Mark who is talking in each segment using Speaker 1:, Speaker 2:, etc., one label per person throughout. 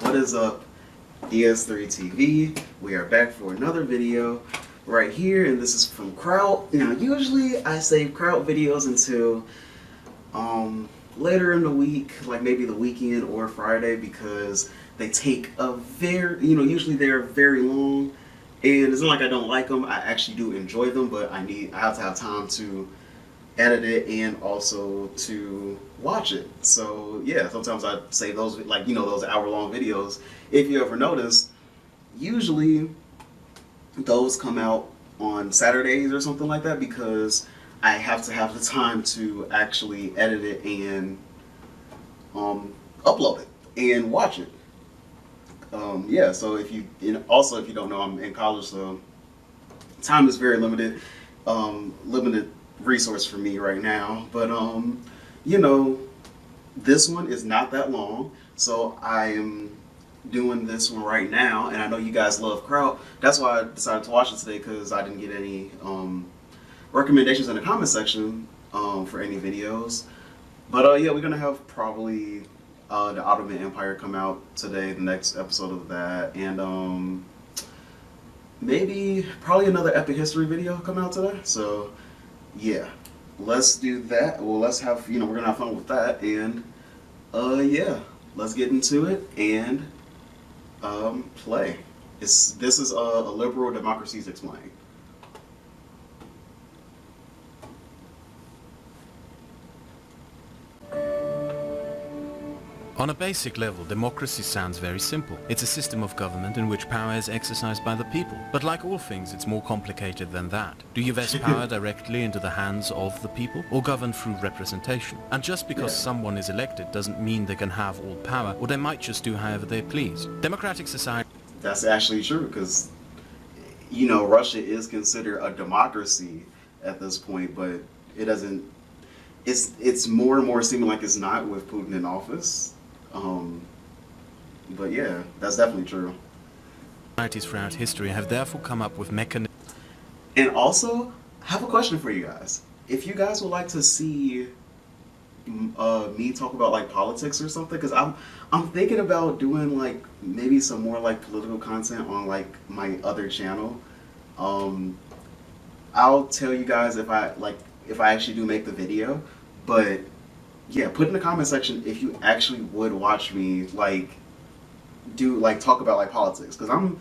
Speaker 1: What is up, DS3 TV? We are back for another video right here, and this is from Kraut. Now, usually I save Kraut videos until later in the week, like maybe the weekend or Friday, because they take a usually they're very long, and it's not like I don't like them. I actually do enjoy them, but I have to have time to edit it and also to watch it. So yeah, sometimes I save those, like, those hour-long videos. If you ever notice, usually those come out on Saturdays or something like that, because I have to have the time to actually edit it and upload it and watch it. Yeah, so if you don't know, I'm in college, so time is very limited. Limited resource for me right now, but this one is not that long, so I am doing this one right now, and I know you guys love Kraut. That's why I decided to watch it today, because I didn't get any recommendations in the comment section for any videos. But yeah, we're gonna have probably the Ottoman Empire come out today, the next episode of that, and maybe probably another epic history video come out today. So yeah, let's do that. Well, let's have, we're gonna have fun with that, and yeah, let's get into it and play. This is Illiberal Democracies Explained.
Speaker 2: On a basic level, democracy sounds very simple. It's a system of government in which power is exercised by the people. But like all things, it's more complicated than that. Do you vest power directly into the hands of the people, or govern through representation? And just because someone is elected doesn't mean they can have all power, or they might just do however they please. Democratic society...
Speaker 1: That's actually true, because, Russia is considered a democracy at this point, but it doesn't... It's more and more seeming like it's not with Putin in office. But yeah, that's definitely true.
Speaker 2: Societies throughout history have therefore come up with mechanisms.
Speaker 1: And also, I have a question for you guys. If you guys would like to see me talk about like politics or something, because I'm thinking about doing like maybe some more like political content on like my other channel. I'll tell you guys if I actually do make the video, but yeah, put in the comment section if you actually would watch me talk about like politics, because I'm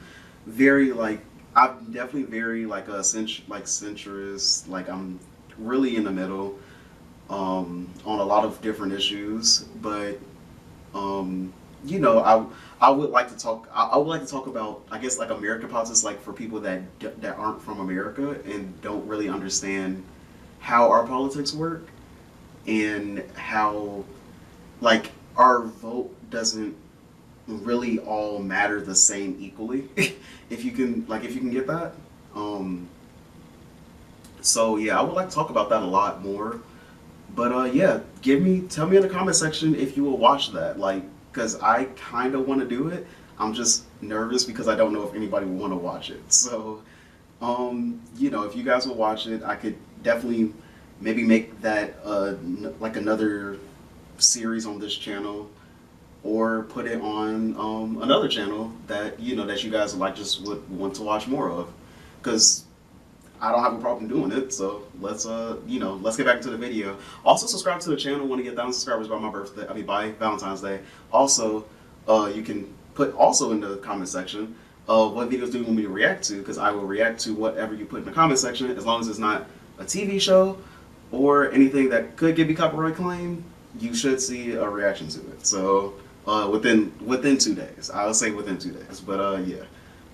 Speaker 1: definitely very like a centrist, like I'm really in the middle on a lot of different issues, but I would like to talk about, I guess, like American politics, like for people that aren't from America and don't really understand how our politics work, and how like our vote doesn't really all matter the same equally. if you can get that. So yeah, I would like to talk about that a lot more. But yeah, tell me in the comment section if you will watch that, because I kind of want to do it. I'm just nervous because I don't know if anybody will want to watch it. So if you guys will watch it, I could definitely maybe make that like another series on this channel, or put it on another channel that that you guys would want to watch more of, because I don't have a problem doing it. So let's get back into the video. Also, subscribe to the channel. Want to get 1,000 subscribers by my birthday, by Valentine's Day. Also, you can put also in the comment section what videos do you want me to react to, because I will react to whatever you put in the comment section, as long as it's not a TV show or anything that could give me copyright claim. You should see a reaction to it. So within 2 days, I'll say within 2 days. But yeah,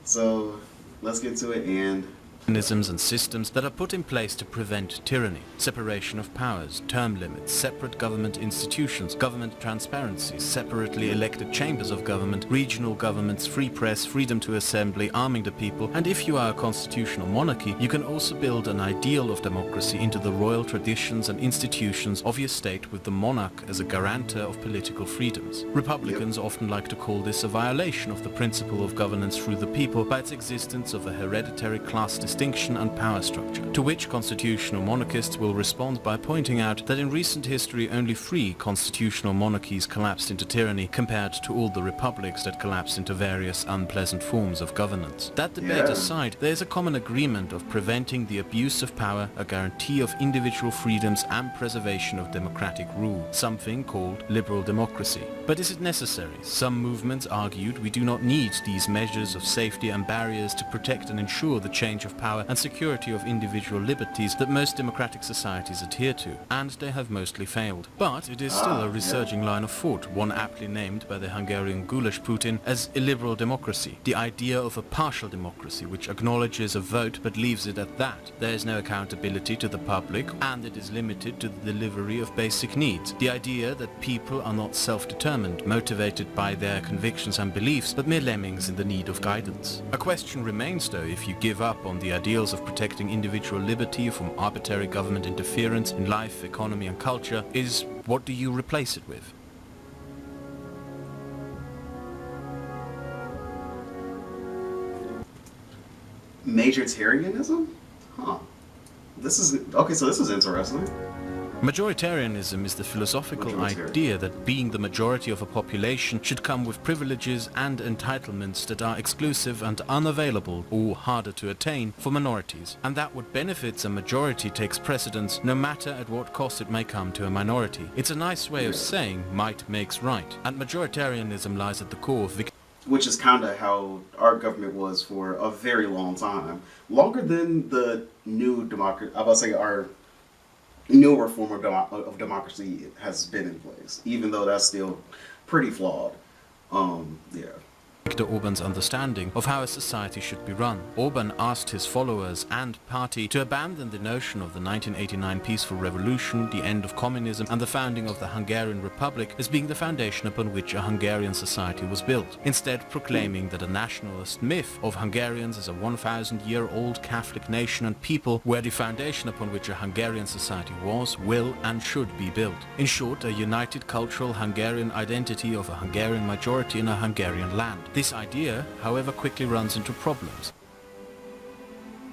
Speaker 1: so let's get to it. And
Speaker 2: mechanisms and systems that are put in place to prevent tyranny, separation of powers, term limits, separate government institutions, government transparency, separately elected chambers of government, regional governments, free press, freedom to assembly, arming the people, and if you are a constitutional monarchy, you can also build an ideal of democracy into the royal traditions and institutions of your state, with the monarch as a guarantor of political freedoms. Republicans often like to call this a violation of the principle of governance through the people by its existence of a hereditary class distinction and power structure, to which constitutional monarchists will respond by pointing out that in recent history only 3 constitutional monarchies collapsed into tyranny compared to all the republics that collapsed into various unpleasant forms of governance. That debate aside, there is a common agreement of preventing the abuse of power, a guarantee of individual freedoms and preservation of democratic rule, something called liberal democracy. But is it necessary? Some movements argued we do not need these measures of safety and barriers to protect and ensure the change of power and security of individual liberties that most democratic societies adhere to, and they have mostly failed. But it is still a resurging line of thought, one aptly named by the Hungarian goulash Putin as illiberal democracy, the idea of a partial democracy which acknowledges a vote but leaves it at that. There is no accountability to the public, and it is limited to the delivery of basic needs. The idea that people are not self-determined, motivated by their convictions and beliefs, but mere lemmings in the need of guidance. A question remains though, if you give up on the ideals of protecting individual liberty from arbitrary government interference in life, economy and culture, is what do you replace it with?
Speaker 1: Majoritarianism? Huh. This is interesting.
Speaker 2: Majoritarianism is the philosophical idea that being the majority of a population should come with privileges and entitlements that are exclusive and unavailable or harder to attain for minorities, and that what benefits a majority takes precedence no matter at what cost it may come to a minority. It's a nice way of saying might makes right, and majoritarianism lies at the core of
Speaker 1: which is kind of how our government was for a very long time. Longer than the new democracy, I was about to say our newer form of democracy has been in place, even though that's still pretty flawed. Yeah.
Speaker 2: Viktor Orban's understanding of how a society should be run. Orban asked his followers and party to abandon the notion of the 1989 peaceful revolution, the end of communism, and the founding of the Hungarian Republic as being the foundation upon which a Hungarian society was built, instead proclaiming that a nationalist myth of Hungarians as a 1,000-year-old Catholic nation and people were the foundation upon which a Hungarian society was, will, and should be built. In short, a united cultural Hungarian identity of a Hungarian majority in a Hungarian land. This idea, however, quickly runs into problems.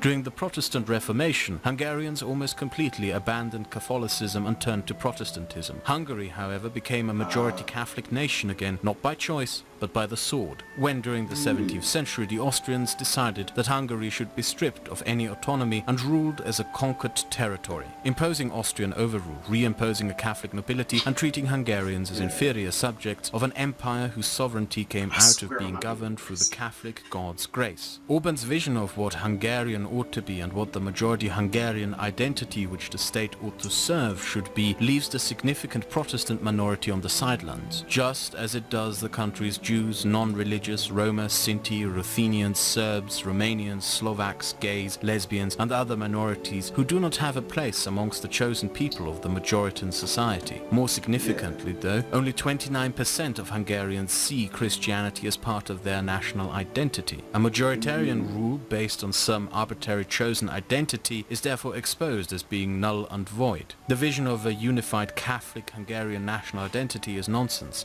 Speaker 2: During the Protestant Reformation, Hungarians almost completely abandoned Catholicism and turned to Protestantism. Hungary, however, became a majority Catholic nation again, not by choice, but by the sword, when during the 17th century the Austrians decided that Hungary should be stripped of any autonomy and ruled as a conquered territory, imposing Austrian overrule, reimposing a Catholic nobility and treating Hungarians as inferior subjects of an empire whose sovereignty came out of being governed through the Catholic God's grace. Orban's vision of what Hungarian ought to be and what the majority Hungarian identity which the state ought to serve should be leaves the significant Protestant minority on the sidelines, just as it does the country's Jews, non-religious, Roma, Sinti, Ruthenians, Serbs, Romanians, Slovaks, gays, lesbians and other minorities who do not have a place amongst the chosen people of the Majoritan society. More significantly though, only 29% of Hungarians see Christianity as part of their national identity. A majoritarian rule based on some arbitrary chosen identity is therefore exposed as being null and void. The vision of a unified Catholic Hungarian national identity is nonsense.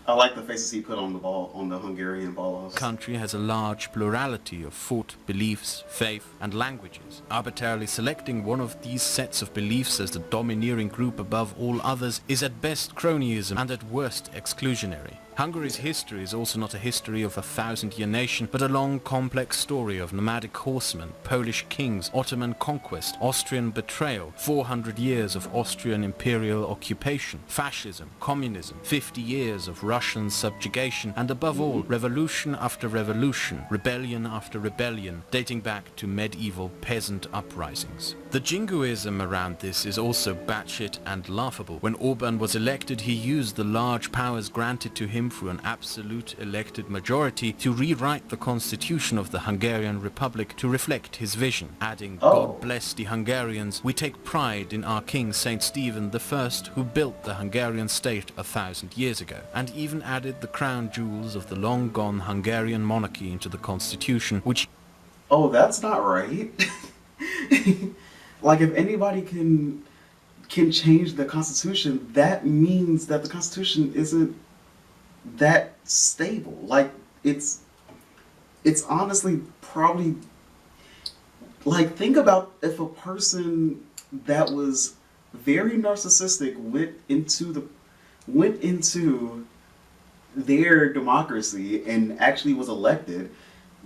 Speaker 1: I like the faces he put on the Hungarian balls.
Speaker 2: The country has a large plurality of thought, beliefs, faith and languages. Arbitrarily selecting one of these sets of beliefs as the domineering group above all others is at best cronyism and at worst exclusionary. Hungary's history is also not a history of a 1,000-year nation, but a long, complex story of nomadic horsemen, Polish kings, Ottoman conquest, Austrian betrayal, 400 years of Austrian imperial occupation, fascism, communism, 50 years of Russian subjugation, and above all, revolution after revolution, rebellion after rebellion, dating back to medieval peasant uprisings. The jingoism around this is also batshit and laughable. When Orban was elected, he used the large powers granted to him through an absolute elected majority to rewrite the constitution of the Hungarian Republic to reflect his vision, adding, God bless the Hungarians, we take pride in our King Saint Stephen I, who built the Hungarian state 1,000 years ago, and even added the crown jewels of the long-gone Hungarian monarchy into the constitution, which...
Speaker 1: Oh, that's not right. Like, if anybody can change the constitution, that means that the constitution isn't that stable. Like, it's honestly probably, Like, think about if a person that was very narcissistic went into their democracy and actually was elected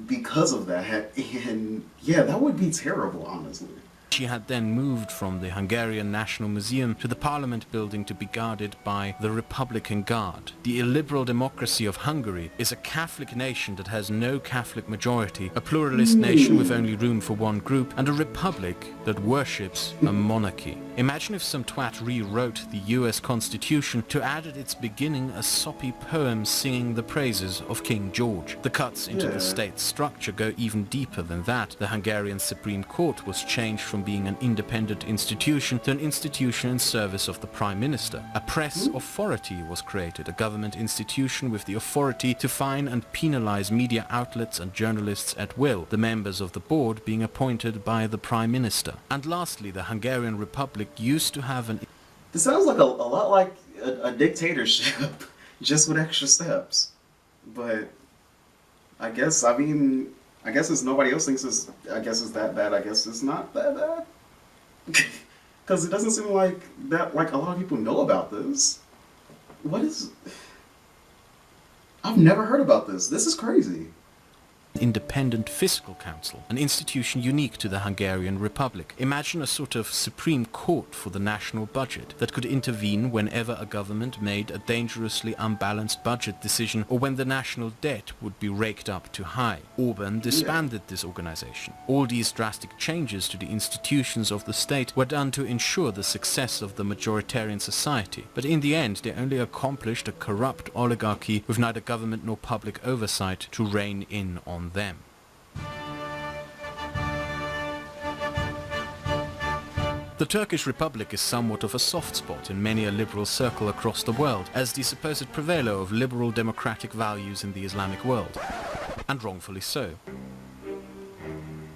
Speaker 1: because of that. And yeah, that would be terrible, honestly.
Speaker 2: She had then moved from the Hungarian National Museum to the Parliament building to be guarded by the Republican Guard. The illiberal democracy of Hungary is a Catholic nation that has no Catholic majority, a pluralist nation with only room for one group, and a republic that worships a monarchy. Imagine if some twat rewrote the US Constitution to add at its beginning a soppy poem singing the praises of King George. The cuts into the state structure go even deeper than that. The Hungarian Supreme Court was changed from being an independent institution to an institution in service of the Prime Minister. A press authority was created, a government institution with the authority to fine and penalize media outlets and journalists at will, the members of the board being appointed by the Prime Minister. And lastly, the Hungarian Republic used to have an...
Speaker 1: This sounds like a lot like a dictatorship, just with extra steps. But I guess if nobody else thinks it's that bad, I guess it's not that bad. Because it doesn't seem like that, like a lot of people know about this. I've never heard about this. This is crazy.
Speaker 2: Independent Fiscal Council, an institution unique to the Hungarian Republic. Imagine a sort of Supreme Court for the national budget that could intervene whenever a government made a dangerously unbalanced budget decision or when the national debt would be raked up too high. Orban disbanded this organization. All these drastic changes to the institutions of the state were done to ensure the success of the majoritarian society, but in the end they only accomplished a corrupt oligarchy with neither government nor public oversight to rein in on them. The Turkish Republic is somewhat of a soft spot in many a liberal circle across the world, as the supposed purveyor of liberal democratic values in the Islamic world, and wrongfully so.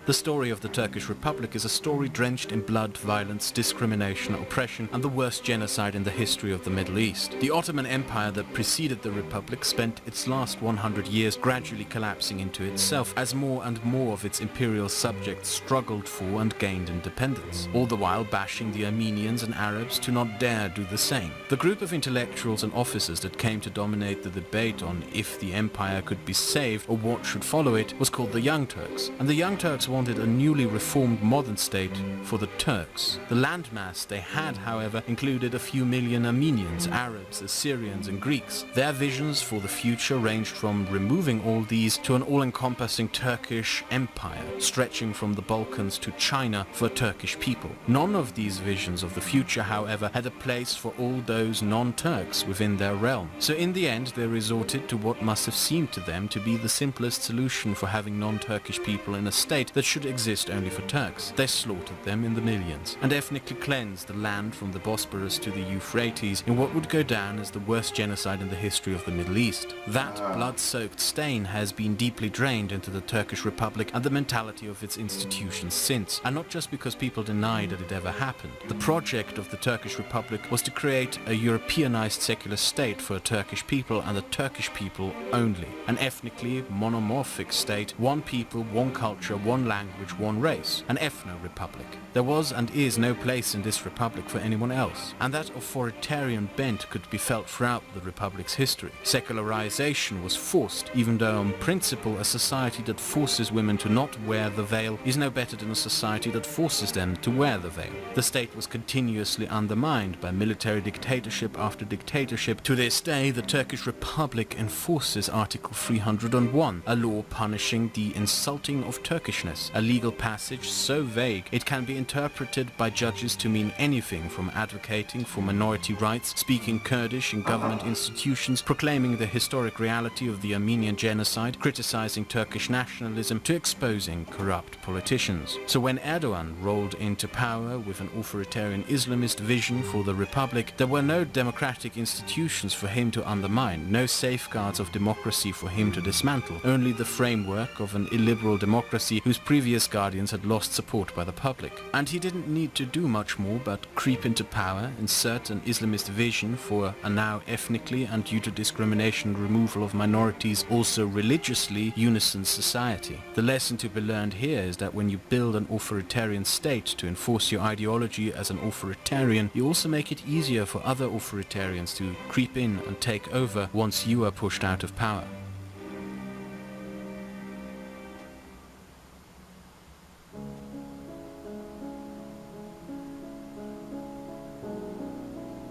Speaker 2: The story of the Turkish Republic is a story drenched in blood, violence, discrimination, oppression, and the worst genocide in the history of the Middle East. The Ottoman Empire that preceded the Republic spent its last 100 years gradually collapsing into itself as more and more of its imperial subjects struggled for and gained independence, all the while bashing the Armenians and Arabs to not dare do the same. The group of intellectuals and officers that came to dominate the debate on if the empire could be saved or what should follow it was called the Young Turks, and the Young Turks wanted a newly reformed modern state for the Turks. The landmass they had, however, included a few million Armenians, Arabs, Assyrians and Greeks. Their visions for the future ranged from removing all these to an all-encompassing Turkish empire, stretching from the Balkans to China for Turkish people. None of these visions of the future, however, had a place for all those non-Turks within their realm. So in the end, they resorted to what must have seemed to them to be the simplest solution for having non-Turkish people in a state that should exist only for Turks. They slaughtered them in the millions, and ethnically cleansed the land from the Bosporus to the Euphrates in what would go down as the worst genocide in the history of the Middle East. That blood-soaked stain has been deeply drained into the Turkish Republic and the mentality of its institutions since, and not just because people deny that it ever happened. The project of the Turkish Republic was to create a Europeanized secular state for a Turkish people and the Turkish people only. An ethnically monomorphic state, one people, one culture, one language, one race, an ethno-republic. There was and is no place in this republic for anyone else, and that authoritarian bent could be felt throughout the republic's history. Secularization was forced, even though on principle a society that forces women to not wear the veil is no better than a society that forces them to wear the veil. The state was continuously undermined by military dictatorship after dictatorship. To this day, the Turkish Republic enforces Article 301, a law punishing the insulting of Turkishness, a legal passage so vague it can be interpreted by judges to mean anything from advocating for minority rights, speaking Kurdish in government institutions, proclaiming the historic reality of the Armenian genocide, criticizing Turkish nationalism, to exposing corrupt politicians. So when Erdogan rolled into power with an authoritarian Islamist vision for the Republic, there were no democratic institutions for him to undermine, no safeguards of democracy for him to dismantle, only the framework of an illiberal democracy whose previous guardians had lost support by the public. And he didn't need to do much more but creep into power, insert an Islamist vision for a now ethnically and due to discrimination and removal of minorities also religiously unison society. The lesson to be learned here is that when you build an authoritarian state to enforce your ideology as an authoritarian, you also make it easier for other authoritarians to creep in and take over once you are pushed out of power.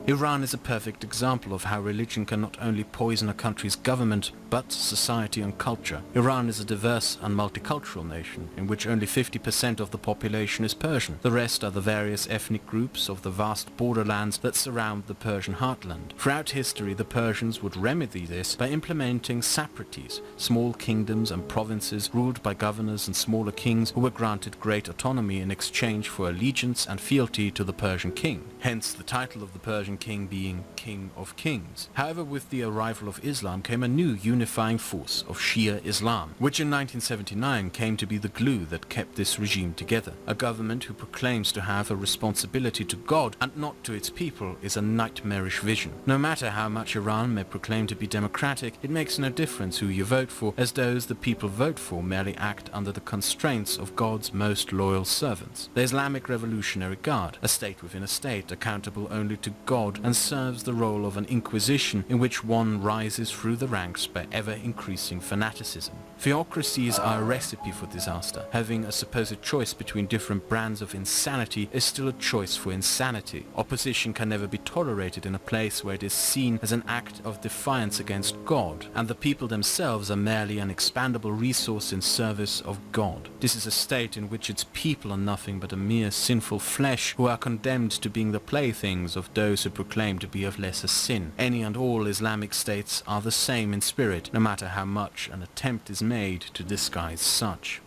Speaker 2: Iran is a perfect example of how religion can not only poison a country's government, but society and culture. Iran is a diverse and multicultural nation, in which only 50% of the population is Persian. The rest are the various ethnic groups of the vast borderlands that surround the Persian heartland. Throughout history, the Persians would remedy this by implementing sapraties, small kingdoms and provinces ruled by governors and smaller kings who were granted great autonomy in exchange for allegiance and fealty to the Persian king. Hence the title of the Persian king being King of Kings. However, with the arrival of Islam came a new unifying force of Shia Islam, which in 1979 came to be the glue that kept this regime together. A government who proclaims to have a responsibility to God and not to its people is a nightmarish vision. No matter how much Iran may proclaim to be democratic, it makes no difference who you vote for, as those the people vote for merely act under the constraints of God's most loyal servants. The Islamic Revolutionary Guard, a state within a state accountable only to God and serves the role of an inquisition in which one rises through the ranks by ever-increasing fanaticism. Theocracies are a recipe for disaster. Having a supposed choice between different brands of insanity is still a choice for insanity. Opposition can never be tolerated in a place where it is seen as an act of defiance against God, and the people themselves are merely an expandable resource in service of God. This is a state in which its people are nothing but a mere sinful flesh who are condemned to being the playthings of those who proclaim to be of lesser sin. Any and all Islamic states are the same in spirit, no matter how much an attempt is made to disguise such.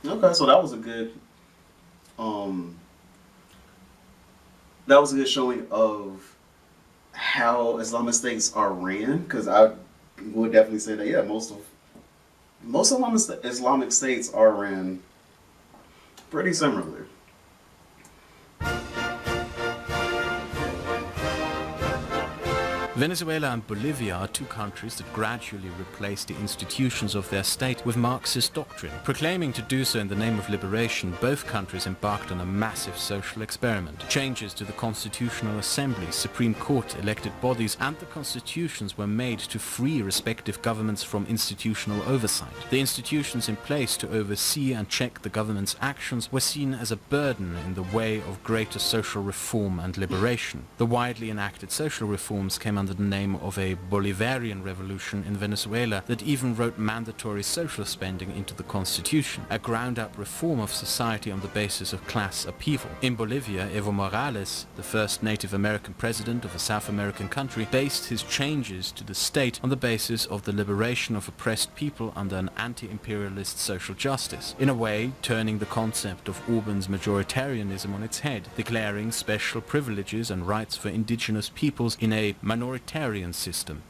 Speaker 1: Okay, so that was a good showing of how Islamic states are ran, because I would definitely say that most Islamic states are ran pretty similar.
Speaker 2: Venezuela and Bolivia are two countries that gradually replaced the institutions of their state with Marxist doctrine. Proclaiming to do so in the name of liberation, both countries embarked on a massive social experiment. Changes to the Constitutional Assembly, Supreme Court, elected bodies, and the constitutions were made to free respective governments from institutional oversight. The institutions in place to oversee and check the government's actions were seen as a burden in the way of greater social reform and liberation. The widely enacted social reforms came under the name of a Bolivarian revolution in Venezuela that even wrote mandatory social spending into the constitution, a ground-up reform of society on the basis of class upheaval. In Bolivia, Evo Morales, the first Native American president of a South American country, based his changes to the state on the basis of the liberation of oppressed people under an anti-imperialist social justice, in a way turning the concept of Orban's majoritarianism on its head, declaring special privileges and rights for indigenous peoples in a minoritarian system.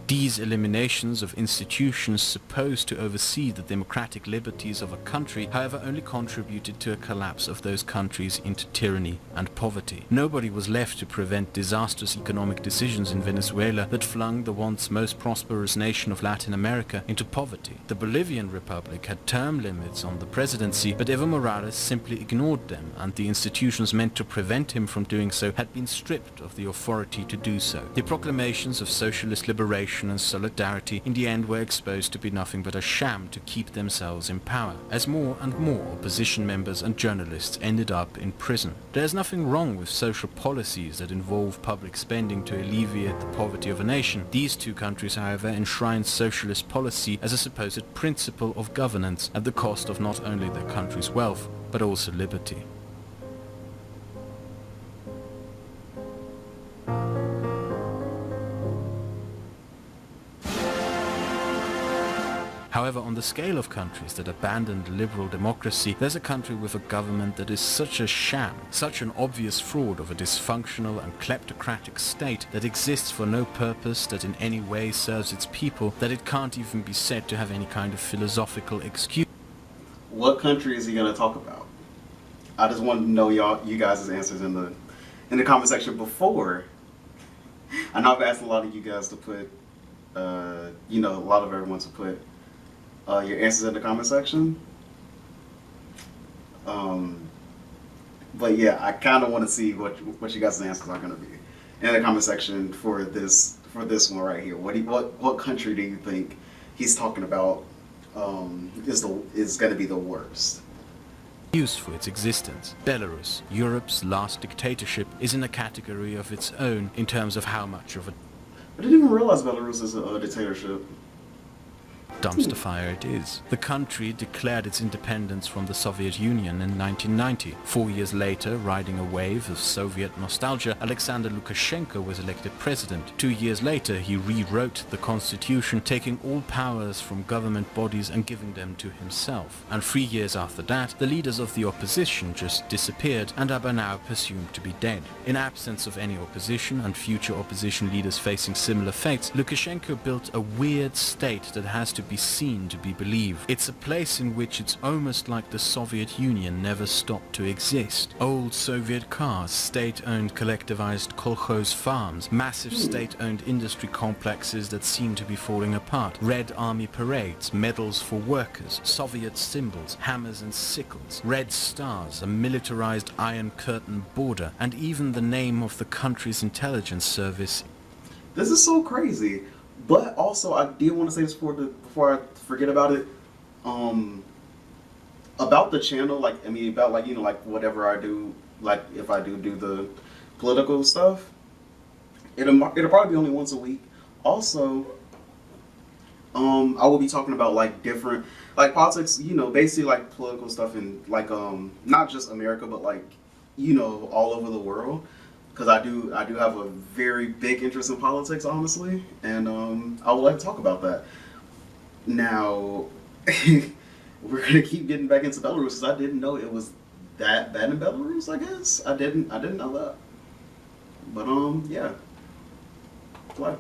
Speaker 2: These eliminations of institutions supposed to oversee the democratic liberties of a country, however, only contributed to a collapse of those countries into tyranny and poverty. Nobody was left to prevent disastrous economic decisions in Venezuela that flung the once most prosperous nation of Latin America into poverty. The Bolivian Republic had term limits on the presidency, but Evo Morales simply ignored them, and the institutions meant to prevent him from doing so had been stripped of the authority to do so. The proclamations of socialist liberation and solidarity in the end were exposed to be nothing but a sham to keep themselves in power, as more and more opposition members and journalists ended up in prison. There is nothing wrong with social policies that involve public spending to alleviate the poverty of a nation. These two countries, however, enshrined socialist policy as a supposed principle of governance at the cost of not only their country's wealth, but also liberty. However, on the scale of countries that abandoned liberal democracy, there's a country with a government that is such a sham, such an obvious fraud of a dysfunctional and kleptocratic state that exists for no purpose, that in any way serves its people, that it can't even be said to have any kind of philosophical excuse.
Speaker 1: What country is he going to talk about? I just want to know you guys' answers in the comment section before. I know I've asked a lot of you guys to put, a lot of everyone to put your answers in the comment section. But yeah, I kind of want to see what you guys' answers are going to be in the comment section for this one right here. What country do you think he's talking about is going to be the worst?
Speaker 2: Use for its existence. Belarus, Europe's last dictatorship, is in a category of its own in terms of how much of a
Speaker 1: I didn't even realize Belarus is a dictatorship.
Speaker 2: dumpster fire it is. The country declared its independence from the Soviet Union in 1990. 4 years later, riding a wave of Soviet nostalgia, Alexander Lukashenko was elected president. 2 years later, he rewrote the constitution, taking all powers from government bodies and giving them to himself. And 3 years after that, the leaders of the opposition just disappeared and are by now presumed to be dead. In absence of any opposition and future opposition leaders facing similar fates, Lukashenko built a weird state that has to be seen to be believed. It's a place in which it's almost like the Soviet Union never stopped to exist. Old Soviet cars, state-owned collectivized kolkhoz farms, massive state-owned industry complexes that seem to be falling apart, Red Army parades, medals for workers, Soviet symbols, hammers and sickles, red stars, a militarized Iron Curtain border, and even the name of the country's intelligence service.
Speaker 1: This is so crazy. But also, I did want to say this before I forget about it. About the channel, about whatever I do, like if I do the political stuff, it'll probably be only once a week. Also, I will be talking about like different politics, basically like political stuff in not just America, but all over the world. Because I do have a very big interest in politics, honestly, and I would like to talk about that. Now, we're gonna keep getting back into Belarus because I didn't know it was that bad in Belarus. I guess I didn't know that. But yeah. Play.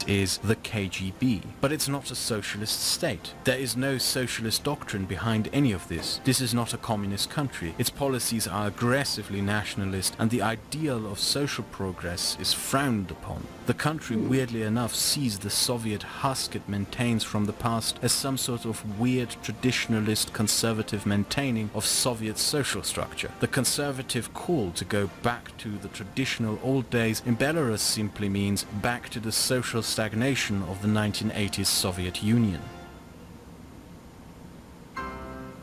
Speaker 2: Is the KGB. But it's not a socialist state. There is no socialist doctrine behind any of this. This is not a communist country. Its policies are aggressively nationalist, and the ideal of social progress is frowned upon. The country, weirdly enough, sees the Soviet husk it maintains from the past as some sort of weird traditionalist conservative maintaining of Soviet social structure. The conservative call to go back to the traditional old days in Belarus simply means back to the social stagnation of the 1980s Soviet Union.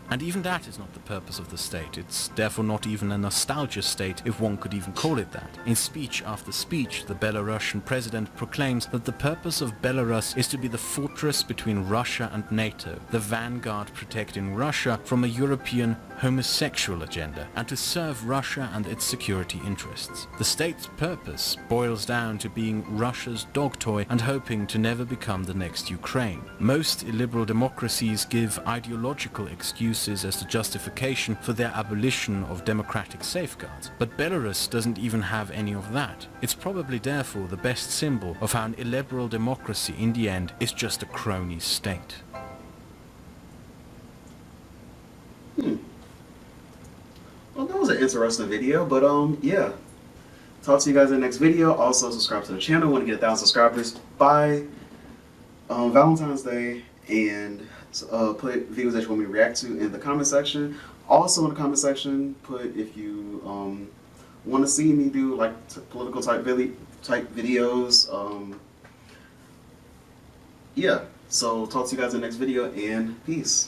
Speaker 2: And even that is not the purpose of the state. It's therefore not even a nostalgia state, if one could even call it that. In speech after speech, the Belarusian president proclaims that the purpose of Belarus is to be the fortress between Russia and NATO, the vanguard protecting Russia from a European homosexual agenda, and to serve Russia and its security interests. The state's purpose boils down to being Russia's dog toy and hoping to never become the next Ukraine. Most illiberal democracies give ideological excuses as the justification for their abolition of democratic safeguards, but Belarus doesn't even have any of that. It's probably therefore the best symbol of how an illiberal democracy in the end is just a crony state.
Speaker 1: Well, that was an interesting video, but yeah. Talk to you guys in the next video. Also, subscribe to the channel. Want to get 1,000 subscribers by Valentine's Day, and put videos that you want me to react to in the comment section. Also, in the comment section, put if you want to see me do like political type videos. Yeah. So talk to you guys in the next video, and peace.